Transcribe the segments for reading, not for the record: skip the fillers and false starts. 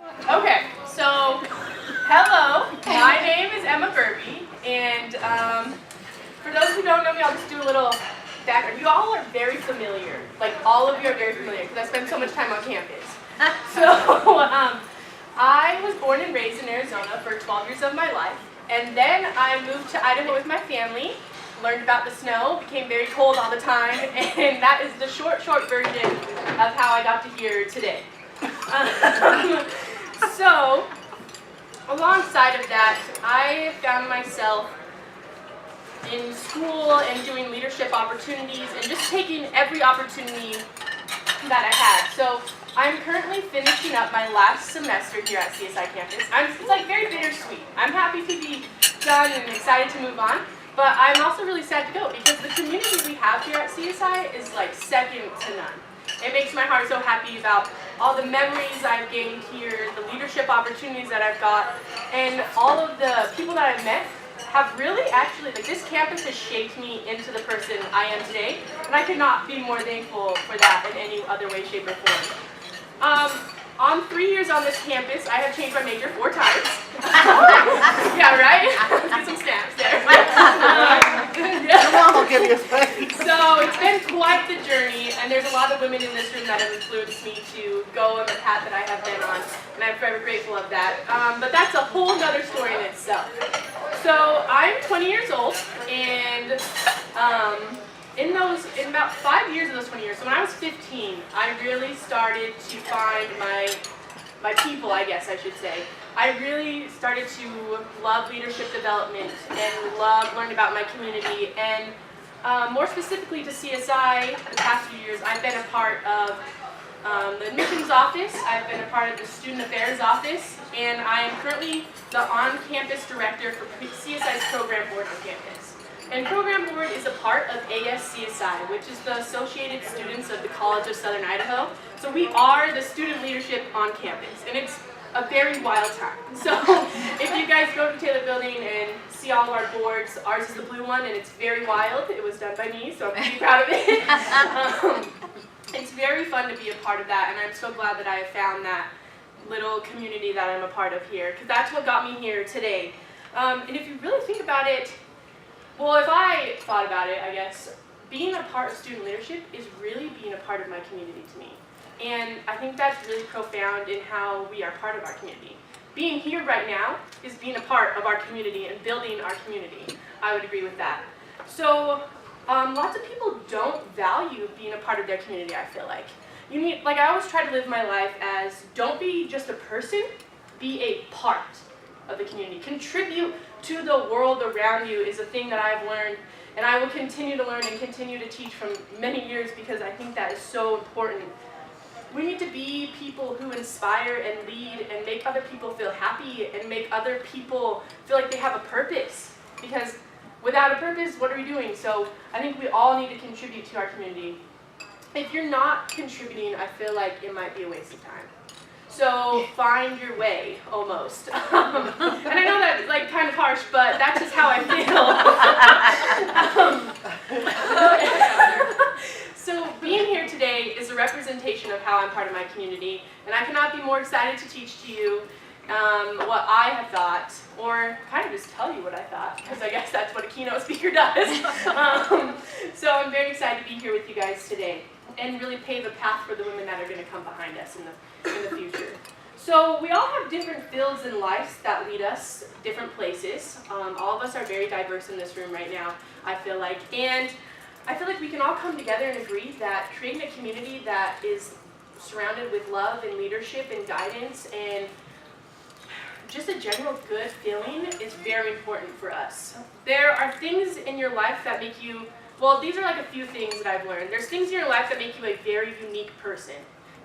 Okay, so hello, my name is Burbie, and for those who don't know me, I'll just do a little background. You all are very familiar, like all of you are very familiar, because I spend so much time on campus. So I was born and raised in Arizona for 12 years of my life, and then I moved to Idaho with my family, learned about the snow, became very cold all the time, and that is the short version of how I got to here today. So, alongside of that, I found myself in school and doing leadership opportunities and just taking every opportunity that I had. So, I'm currently finishing up my last semester here at CSI campus. It's like very bittersweet. I'm happy to be done and excited to move on, but I'm also really sad to go because the community we have here at CSI is like second to none. It makes my heart so happy about all the memories I've gained here, the leadership opportunities that I've got, and all of the people that I've met have really actually, like this campus has shaped me into the person I am today, and I could not be more thankful for that in any other way, shape, or form. On 3 years on this campus, I have changed my major 4 times. Yeah, right? Get some snaps there. Your mom will give you a space. So it's been quite the journey, and there's a lot of women in this room that have influenced me to go on the path that I have been on, and I'm forever grateful of that. But that's a whole nother story in itself. So I'm 20 years old, and in about 5 years of those 20 years, so when I was 15, I really started to find my people, I guess I should say. I really started to love leadership development and learn about my community, and more specifically to CSI, the past few years, I've been a part of the admissions office, I've been a part of the student affairs office, and I am currently the on-campus director for CSI's program board on campus. And Program Board is a part of AAWCC, which is the Associated Students of the College of Southern Idaho. So we are the student leadership on campus, and it's a very wild time. So if you guys go to Taylor Building and see all of our boards, ours is the blue one, and it's very wild. It was done by me, so I'm pretty proud of it. It's very fun to be a part of that, and I'm so glad that I have found that little community that I'm a part of here, because that's what got me here today. And if you really think about it, well, if I thought about it, I guess, being a part of student leadership is really being a part of my community to me. And I think that's really profound in how we are part of our community. Being here right now is being a part of our community and building our community. I would agree with that. So, lots of people don't value being a part of their community, I feel like. I always try to live my life as, don't be just a person, be a part of the community. Contribute to the world around you is a thing that I've learned, and I will continue to learn and continue to teach from many years because I think that is so important. We need to be people who inspire and lead and make other people feel happy and make other people feel like they have a purpose, because without a purpose, what are we doing? So I think we all need to contribute to our community. If you're not contributing, I feel like it might be a waste of time. So find your way, almost. And I know that's like kind of harsh, but that's just how I feel. So being here today is a representation of how I'm part of my community, and I cannot be more excited to teach to you what I have thought, or kind of just tell you what I thought, because I guess that's what a keynote speaker does. So I'm very excited to be here with you guys today and really pave a path for the women that are going to come behind us in the future. So we all have different fields in life that lead us different places. All of us are very diverse in this room right now, I feel like. And I feel like we can all come together and agree that creating a community that is surrounded with love and leadership and guidance and just a general good feeling is very important for us. There are things in your life that make you, well, these are like a few things that I've learned. There's things in your life that make you a very unique person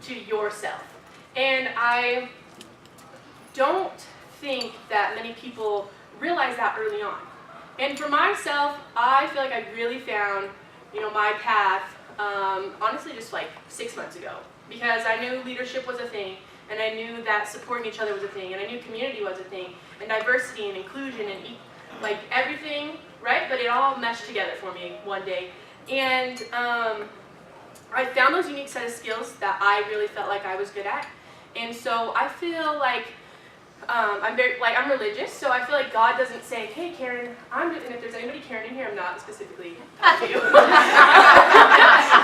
to yourself. And I don't think that many people realize that early on. And for myself, I feel like I really found, my path, honestly, just like 6 months ago. Because I knew leadership was a thing, and I knew that supporting each other was a thing, and I knew community was a thing, and diversity and inclusion and like everything, right? But it all meshed together for me one day. And I found those unique set of skills that I really felt like I was good at. And so I feel like I'm religious, so I feel like God doesn't say, hey Karen, and if there's anybody Karen in here, I'm not specifically you. Just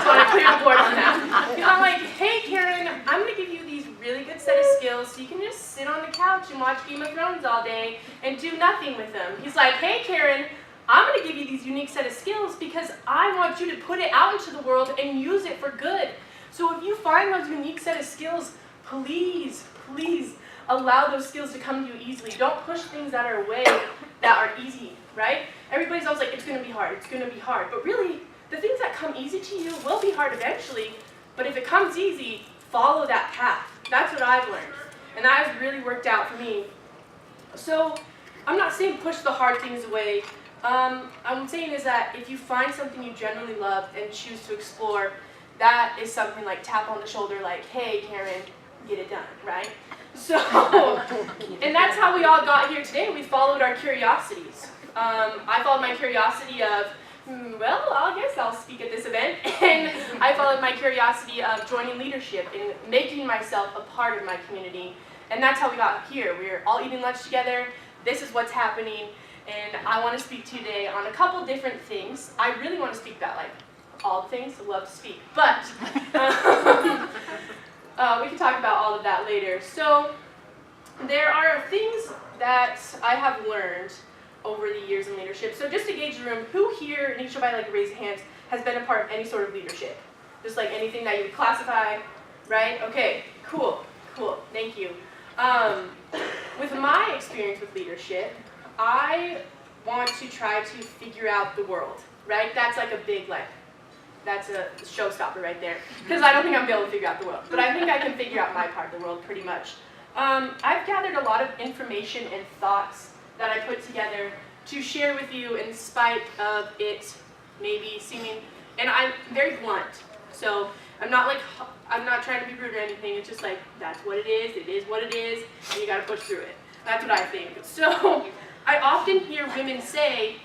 want to clear the board on that. I'm like, hey Karen, I'm going to give you these really good set of skills so you can just sit on the couch and watch Game of Thrones all day and do nothing with them. He's like, hey Karen, I'm going to give you these unique set of skills because I want you to put it out into the world and use it for good. So if you find those unique set of skills, please allow those skills to come to you easily. Don't push things that are away that are easy, right? Everybody's always like, it's going to be hard, it's going to be hard. But really, the things that come easy to you will be hard eventually. But if it comes easy, follow that path. That's what I've learned. And that has really worked out for me. So I'm not saying push the hard things away. I'm saying is that if you find something you genuinely love and choose to explore, that is something like tap on the shoulder like, hey Karen, get it done, right? So, and that's how we all got here today. We followed our curiosities. I followed my curiosity of, well, I guess I'll speak at this event. And I followed my curiosity of joining leadership and making myself a part of my community. And that's how we got here. We're all eating lunch together. This is what's happening. And I want to speak today on a couple different things. I really want to speak about like all the things. I love to speak. But we can talk about all of that later. So there are things that I have learned over the years in leadership. So just to gauge the room, who here, and each of you like raise your hands, has been a part of any sort of leadership? Just like anything that you would classify, right? Okay, cool, thank you. With my experience with leadership, I want to try to figure out the world, right? That's like a big that's a showstopper right there. Because I don't think I'm going to be able to figure out the world. But I think I can figure out my part of the world pretty much. I've gathered a lot of information and thoughts that I put together to share with you in spite of it maybe seeming, and I'm very blunt. So I'm not trying to be rude or anything. It's just like, that's what it is what it is, and you got to push through it. That's what I think. So I often hear women say,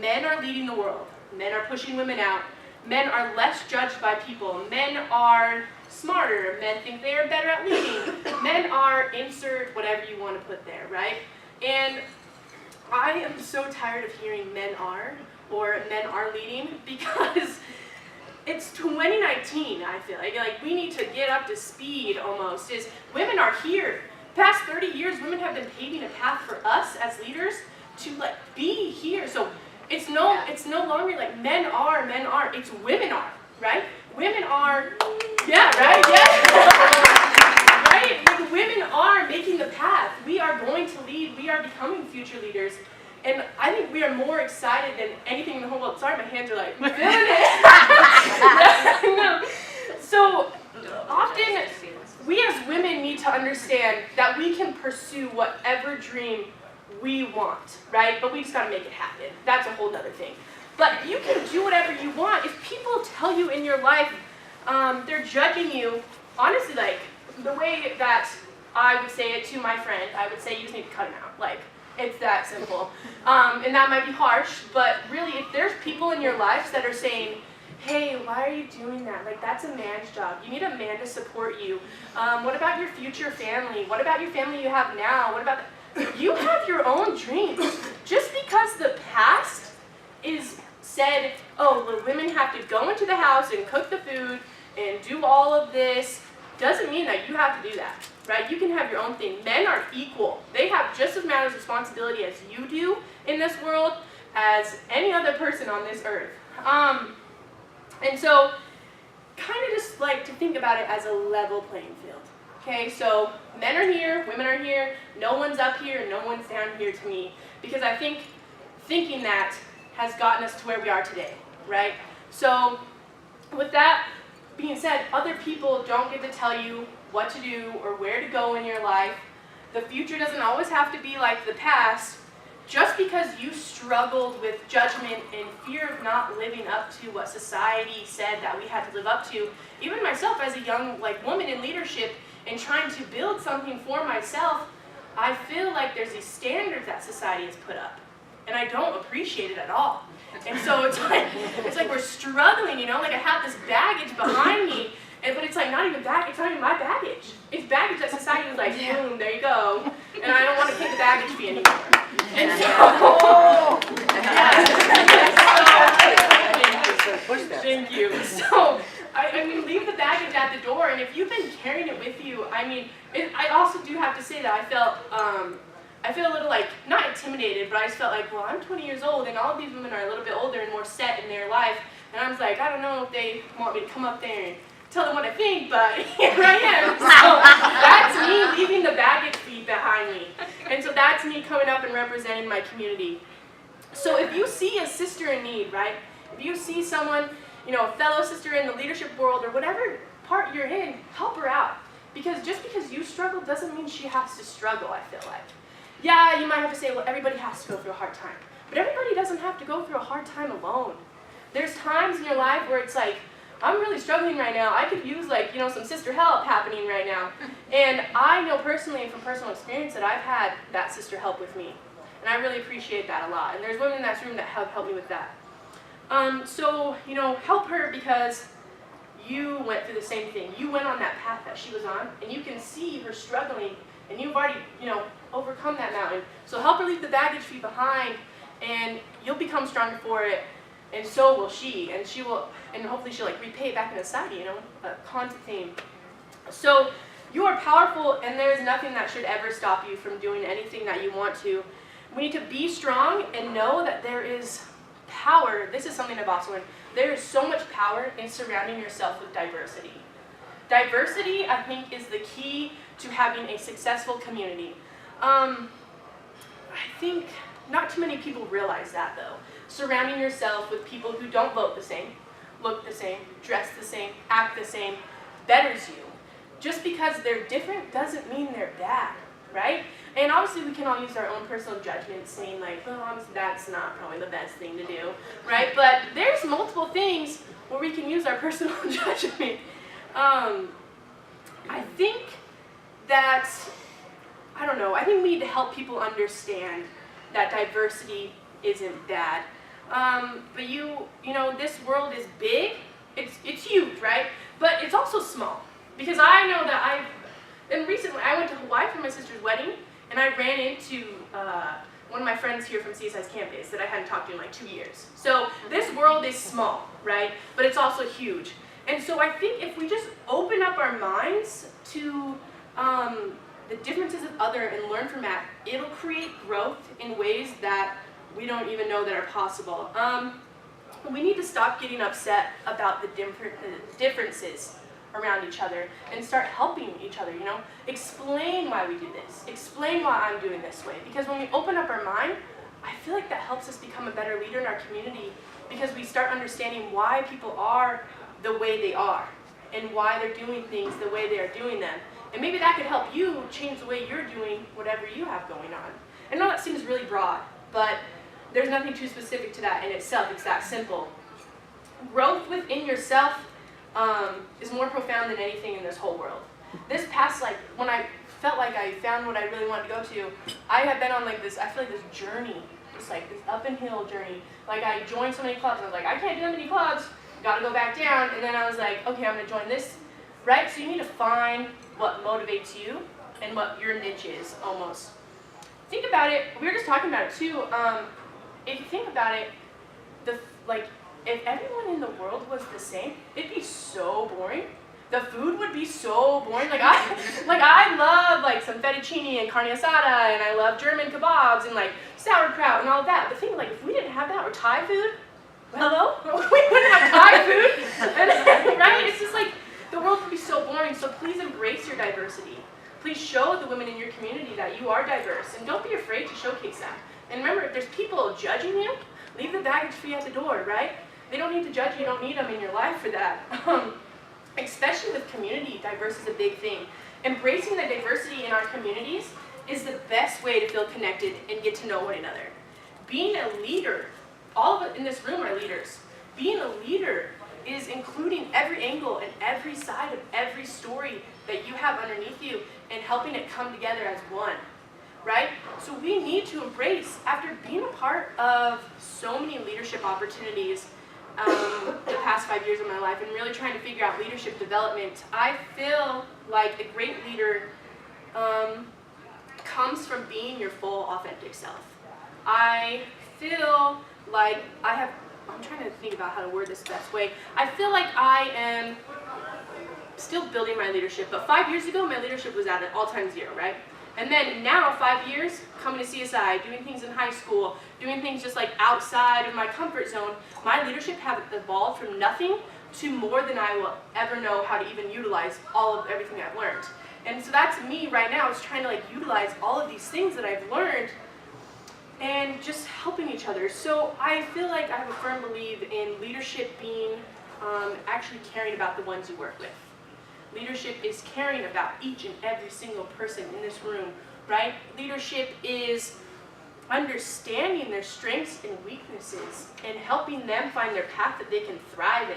men are leading the world. Men are pushing women out. Men are less judged by people. Men are smarter. Men think they are better at leading. Men are insert whatever you want to put there, right? And I am so tired of hearing men are or men are leading because it's 2019, I feel like we need to get up to speed almost. Is women are here. Past 30 years, women have been paving a path for us as leaders to be here. So it's no longer like men are, it's women are, right? Women are, yeah, right? Yeah. Right? Like women are making the path. We are going to lead. We are becoming future leaders. And I think we are more excited than anything in the whole world. Sorry, my hands are like, feeling it. No. So often, we as women need to understand that we can pursue whatever dream we want, right? But we just gotta make it happen. That's a whole nother thing. But you can do whatever you want. If people tell you in your life, they're judging you, honestly, like, the way that I would say it to my friend, I would say you just need to cut him out. Like, it's that simple. And that might be harsh, but really, if there's people in your lives that are saying, hey, why are you doing that? Like, that's a man's job. You need a man to support you. What about your future family? What about your family you have now? What about you have your own dreams. Just because the past is said, oh, the women have to go into the house and cook the food and do all of this, doesn't mean that you have to do that, right? You can have your own thing. Men are equal. They have just as much responsibility as you do in this world as any other person on this earth. And so, kind of just like to think about it as a level playing field. Okay, so men are here, women are here, no one's up here, and no one's down here to me. Because I think thinking that has gotten us to where we are today, right? So, with that being said, other people don't get to tell you what to do or where to go in your life. The future doesn't always have to be like the past. Just because you struggled with judgment and fear of not living up to what society said that we had to live up to, even myself as a young woman in leadership and trying to build something for myself, I feel like there's these standards that society has put up, and I don't appreciate it at all. And so it's like we're struggling, like I have this baggage behind me, But it's like not even that, it's not even my baggage. It's baggage that society was like, boom, there you go. And I don't want to pay the baggage fee anymore. And so, thank you. So, I mean, leave the baggage at the door, and if you've been carrying it with you, I mean, I also do have to say that I feel a little like, not intimidated, but I just felt like, well, I'm 20 years old, and all of these women are a little bit older and more set in their life, and I was like, I don't know if they want me to come up there and tell them what I think, but here I am. So that's me leaving the baggage fee behind me. And so that's me coming up and representing my community. So if you see a sister in need, right? If you see someone, you know, a fellow sister in the leadership world or whatever part you're in, help her out. Because just because you struggle doesn't mean she has to struggle, I feel like. Yeah, you might have to say, well, everybody has to go through a hard time. But everybody doesn't have to go through a hard time alone. There's times in your life where it's like, I'm really struggling right now. I could use like, you know, some sister help happening right now. And I know personally from personal experience that I've had that sister help with me. And I really appreciate that a lot. And there's women in that room that have helped me with that. So, you know, help her because you went through the same thing. You went on that path that she was on, and you can see her struggling, and you've already, you know, overcome that mountain. So help her leave the baggage fee behind, and you'll become stronger for it, and so will she, and she will, and hopefully she'll like repay it back in society, you know, a constant theme. So you are powerful, and there is nothing that should ever stop you from doing anything that you want to. We need to be strong and know that there is power. This is something I've also learned. There is so much power in surrounding yourself with diversity. Diversity, I think, is the key to having a successful community. I think not too many people realize that, though. Surrounding yourself with people who don't vote the same, look the same, dress the same, act the same, betters you. Just because they're different doesn't mean they're bad, right? And obviously we can all use our own personal judgment, saying like, well, that's not probably the best thing to do, right? But there's multiple things where we can use our personal judgment. I think that, I don't know, I think we need to help people understand that diversity isn't bad. But you know, this world is big, it's huge, right? But it's also small. Because I know that recently I went to Hawaii for my sister's wedding, and I ran into one of my friends here from CSI's campus that I hadn't talked to in like 2 years. So this world is small, right? But it's also huge. And so I think if we just open up our minds to the differences of other and learn from that, it'll create growth in ways that we don't even know that are possible. We need to stop getting upset about the differences around each other and start helping each other, you know? Explain why we do this. Explain why I'm doing this way. Because when we open up our mind, I feel like that helps us become a better leader in our community because we start understanding why people are the way they are and why they're doing things the way they are doing them. And maybe that could help you change the way you're doing whatever you have going on. I know that seems really broad, but there's nothing too specific to that in itself. It's that simple. Growth within yourself is more profound than anything in this whole world. This past, like, when I felt like I found what I really wanted to go to, I have been on like this, I feel like this journey, just like this up and hill journey. Like I joined so many clubs, and I was like, I can't do that many clubs, gotta go back down, and then I was like, okay, I'm gonna join this, right? So you need to find what motivates you and what your niche is, almost. Think about it, we were just talking about it too, if you think about it, if everyone in the world was the same, it'd be so boring. The food would be so boring. I love like some fettuccine and carne asada, and I love German kebabs and like sauerkraut and all of that. But think like if we didn't have that, or Thai food, hello, we wouldn't have Thai food, and, right? It's just like the world would be so boring. So please embrace your diversity. Please show the women in your community that you are diverse, and don't be afraid to showcase that. And remember, if there's people judging you, leave the baggage fee at the door, right? They don't need to judge you, you don't need them in your life for that. Especially with community, diverse is a big thing. Embracing the diversity in our communities is the best way to feel connected and get to know one another. Being a leader, all of us in this room are leaders. Being a leader is including every angle and every side of every story that you have underneath you and helping it come together as one, right? So we need to embrace, after being a part of so many leadership opportunities, the past 5 years of my life and really trying to figure out leadership development, I feel like a great leader comes from being your full authentic self. I feel like I'm trying to think about how to word this the best way. I feel like I am still building my leadership, but 5 years ago my leadership was at an all-time zero, right? And then now, 5 years, coming to CSI, doing things in high school, doing things just like outside of my comfort zone, my leadership has evolved from nothing to more than I will ever know how to even utilize all of everything I've learned. And so that's me right now, is trying to like utilize all of these things that I've learned and just helping each other. So I feel like I have a firm belief in leadership being actually caring about the ones you work with. Leadership is caring about each and every single person in this room, right? Leadership is understanding their strengths and weaknesses and helping them find their path that they can thrive in,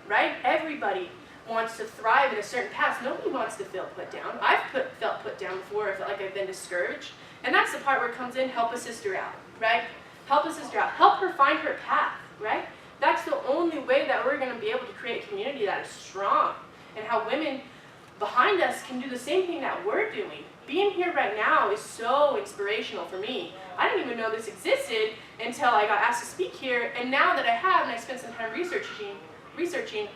right? Everybody wants to thrive in a certain path. Nobody wants to feel put down. I've felt put down before. I felt like I've been discouraged. And that's the part where it comes in, help a sister out, right? Help a sister out. Help her find her path, right? That's the only way that we're going to be able to create a community that is strong. And how women behind us can do the same thing that we're doing. Being here right now is so inspirational for me. I didn't even know this existed until I got asked to speak here, and now that I have, and I spent some time researching,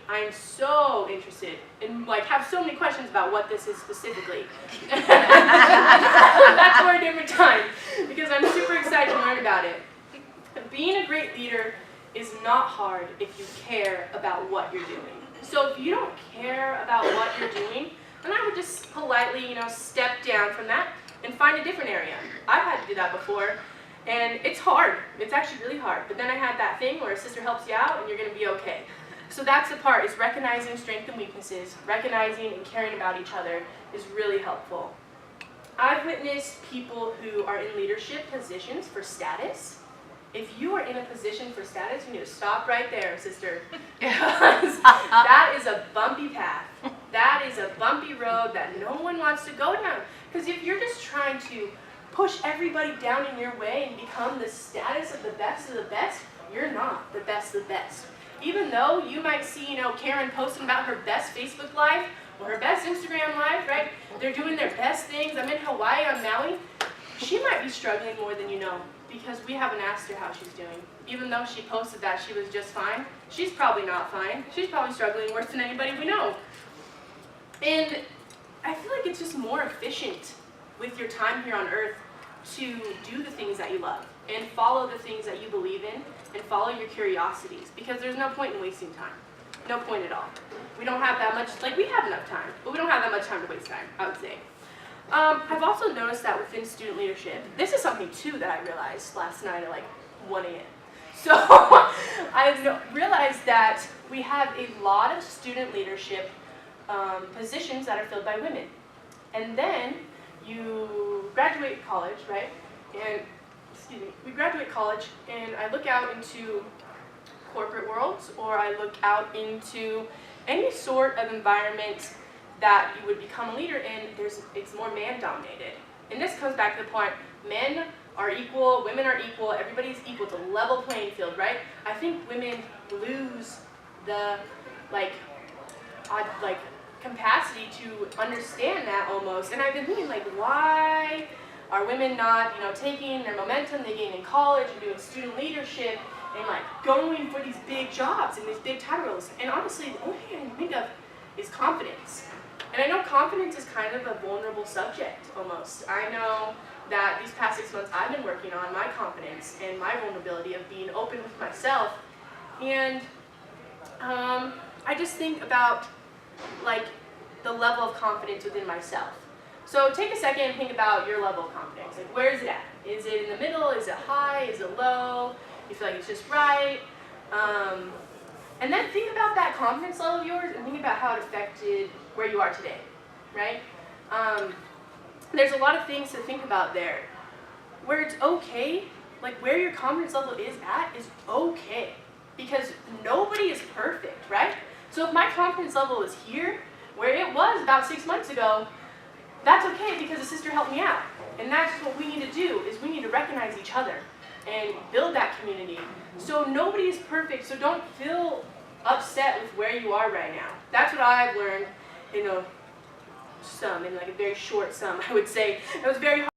I'm so interested and like have so many questions about what this is specifically. That's for a different time, because I'm super excited to learn about it. Being a great leader is not hard if you care about what you're doing. So if you don't care about what you're doing, then I would just politely, step down from that and find a different area. I've had to do that before, and it's hard. It's actually really hard. But then I had that thing where a sister helps you out and you're going to be okay. So that's the part, is recognizing strengths and weaknesses, recognizing and caring about each other is really helpful. I've witnessed people who are in leadership positions for status. If you are in a position for status, you need to stop right there, sister. Because that is a bumpy path. That is a bumpy road that no one wants to go down. Because if you're just trying to push everybody down in your way and become the status of the best, you're not the best of the best. Even though you might see, Karen posting about her best Facebook Live or her best Instagram Live, right? They're doing their best things. I'm in Hawaii on Maui. She might be struggling more than you know, because we haven't asked her how she's doing. Even though she posted that she was just fine, she's probably not fine. She's probably struggling worse than anybody we know. And I feel like it's just more efficient with your time here on earth to do the things that you love and follow the things that you believe in and follow your curiosities, because there's no point in wasting time. No point at all. We don't have that much, we have enough time, but we don't have that much time to waste time, I would say. I've also noticed that within student leadership, this is something too that I realized last night at 1 a.m. So I've realized that we have a lot of student leadership positions that are filled by women. And then you graduate college, right? And, we graduate college and I look out into corporate worlds, or I look out into any sort of environment that you would become a leader in. It's more man-dominated. And this comes back to the point, men are equal, women are equal, everybody's equal. It's a level playing field, right? I think women lose the capacity to understand that almost. And I've been thinking, why are women not, taking their momentum they gain in college and doing student leadership and going for these big jobs and these big title roles? And honestly, the only thing I can think of is confidence. And I know confidence is kind of a vulnerable subject, almost. I know that these past 6 months I've been working on my confidence and my vulnerability of being open with myself. And I just think about, the level of confidence within myself. So take a second and think about your level of confidence. Where is it at? Is it in the middle? Is it high? Is it low? You feel like it's just right? And then think about that confidence level of yours and think about how it affected where you are today, right? There's a lot of things to think about there. Where it's okay, where your confidence level is at is okay, because nobody is perfect, right? So if my confidence level is here, where it was about 6 months ago, that's okay, because a sister helped me out. And that's what we need to do, is we need to recognize each other. and build that community. So nobody is perfect, so don't feel upset with where you are right now. That's what I've learned in a very short sum, I would say. It was very hard.